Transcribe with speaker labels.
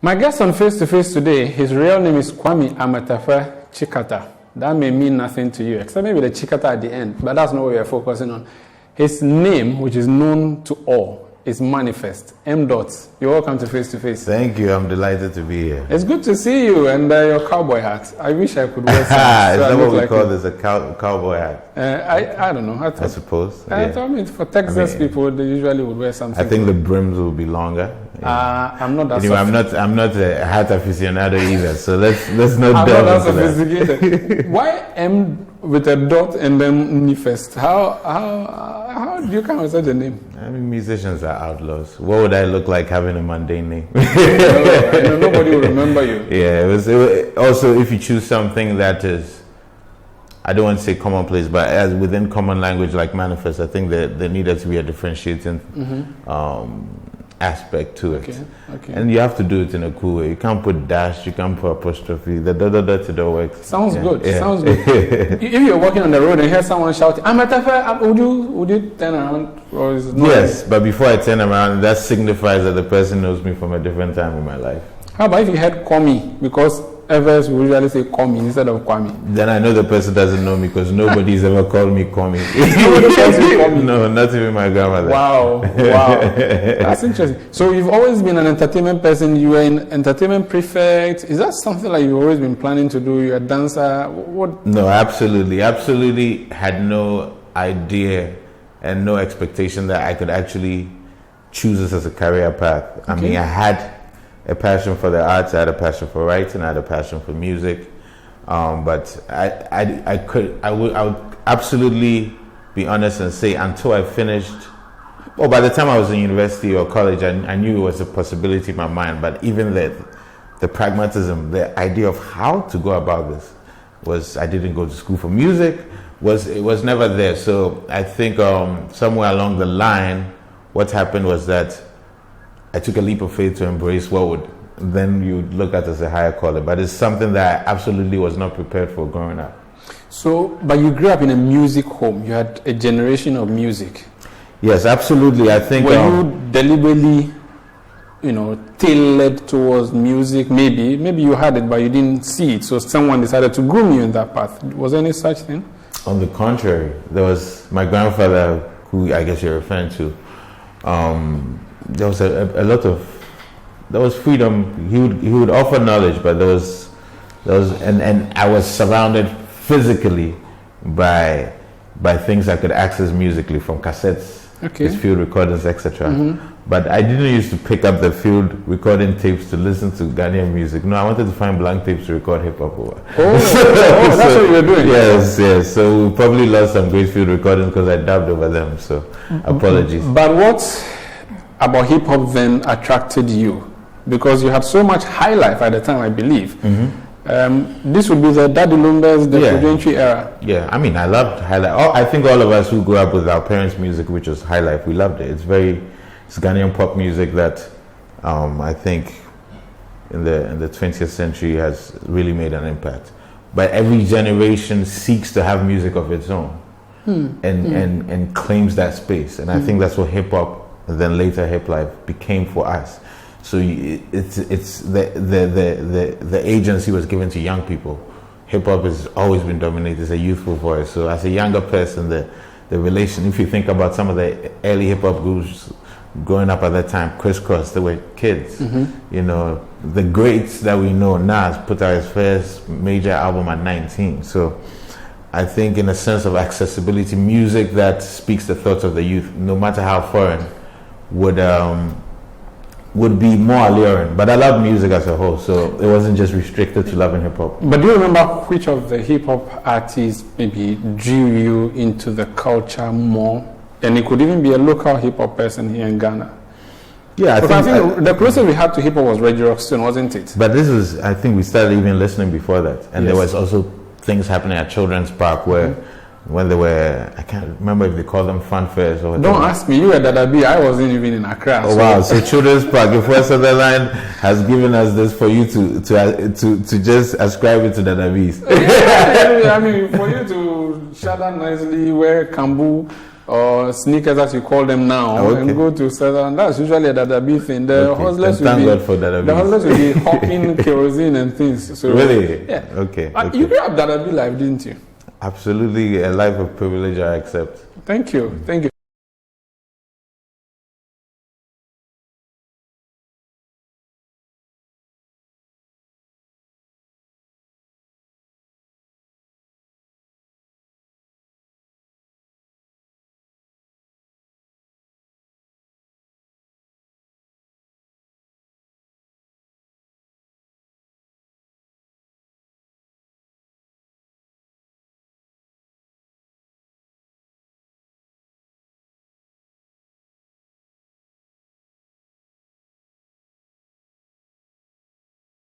Speaker 1: My guest on Face to Face today, his real name is Kwame Amatafe Chikata. That may mean nothing to you, except maybe the Chikata at the end, but that's not what we are focusing on. His name, which is known to all, is M.anifest. M. You're welcome to Face to Face.
Speaker 2: Thank you. I'm delighted to be here.
Speaker 1: It's good to see you and your cowboy hat. I wish I could wear some.
Speaker 2: Is that what we call this, a cowboy hat?
Speaker 1: I don't know.
Speaker 2: I suppose.
Speaker 1: I mean, for Texas people, they usually would wear something.
Speaker 2: I think the brims will be longer.
Speaker 1: I'm not that.
Speaker 2: Anyway, I'm not a hat aficionado either. So let's not
Speaker 1: I'm
Speaker 2: delve
Speaker 1: not that sophisticated. Why M with a dot and then Nifest? How do you come with such a name?
Speaker 2: I mean, musicians are outlaws. What would I look like having a mundane name?
Speaker 1: Nobody will remember you.
Speaker 2: Yeah, it was also, if you choose something that is, I don't want to say commonplace, but as within common language like manifest, I think that there needed to be a differentiating aspect to it.
Speaker 1: Okay.
Speaker 2: And you have to do it in a cool way. You can't put dash, you can't put apostrophe. The to the works.
Speaker 1: Sounds good. Sounds good. If you're walking on the road and hear someone shouting, Amatafe, would you turn around? Or is it not?
Speaker 2: Yes, but before I turn around, that signifies that the person knows me from a different time in my life.
Speaker 1: How about if you had Kwame? Because others will usually say Kwame instead of Kwame.
Speaker 2: Then I know the person doesn't know me because nobody's ever called me Kwame.
Speaker 1: Nobody calls you Kwame?
Speaker 2: No, not even my grandmother.
Speaker 1: Wow. That's interesting. So you've always been an entertainment person. You were an entertainment prefect. Is that something like you've always been planning to do? You're a dancer? What?
Speaker 2: No, absolutely had no idea and no expectation that I could actually choose this as a career path. Okay. I mean, I had a passion for the arts, I had a passion for writing, I had a passion for music, but I would absolutely be honest and say until I finished, by the time I was in university or college, I knew it was a possibility in my mind, but even the pragmatism, the idea of how to go about this was, I didn't go to school for music, it was never there. So I think somewhere along the line, what happened was that I took a leap of faith to embrace what would then you would look at as a higher calling, but it's something that I absolutely was not prepared for growing up.
Speaker 1: So, but you grew up in a music home. You had a generation of music.
Speaker 2: Yes, absolutely. I think.
Speaker 1: Were you deliberately, tailored towards music? Maybe you had it, but you didn't see it. So someone decided to groom you in that path. Was there any such thing?
Speaker 2: On the contrary, there was my grandfather, who I guess you're referring to. There was a lot of, there was freedom. He would offer knowledge, but there was and I was surrounded physically by things I could access musically, from cassettes, his field recordings, etc. But I didn't used to pick up the field recording tapes to listen to Ghanaian music. No, I wanted to find blank tapes to record hip hop over.
Speaker 1: That's what you were doing.
Speaker 2: Yes. So we probably lost some great field recordings because I dubbed over them. So apologies.
Speaker 1: But what about hip hop then attracted you? Because you had so much high life at the time, I believe. This would be the Daddy Lumbers, the Prudential era.
Speaker 2: Yeah, I mean, I loved high life. I think all of us who grew up with our parents' music, which was high life, we loved it. It's Ghanaian pop music that I think in the 20th century has really made an impact. But every generation seeks to have music of its own and claims that space. And I think that's what hip hop and then later hip life became for us. So it's the agency was given to young people. Hip hop has always been dominated as a youthful voice. So as a younger person, the relation, if you think about some of the early hip hop groups growing up at that time, Crisscross, they were kids. The greats that we know, Nas put out his first major album at 19. So I think in a sense of accessibility, music that speaks the thoughts of the youth, no matter how foreign, would be more alluring. But I love music as a whole, so it wasn't just restricted to loving hip hop.
Speaker 1: But do you remember which of the hip hop artists maybe drew you into the culture more? And it could even be a local hip hop person here in Ghana. Yeah, I think the closest we had to hip hop was Reggie Rockstone, wasn't it?
Speaker 2: But I think we started even listening before that, and there was also things happening at Children's Park where. When they were, I can't remember if they called them fun fairs or whatever.
Speaker 1: Don't ask me, you were Dadabi, I wasn't even in Accra.
Speaker 2: Oh wow, so Children's Park, if West Sutherland has given us this for you to just ascribe it to Dadabis.
Speaker 1: Yeah, I mean, for you to shut up nicely, wear kambu, or sneakers as you call them now, and go to Southern. That's usually a Dadabi thing. The hustlers will be, the hustlers will be hawking kerosene and things. So
Speaker 2: really?
Speaker 1: Yeah.
Speaker 2: Okay.
Speaker 1: You grew up Dadabi life, didn't you?
Speaker 2: Absolutely, a life of privilege I accept.
Speaker 1: Thank you. Thank you.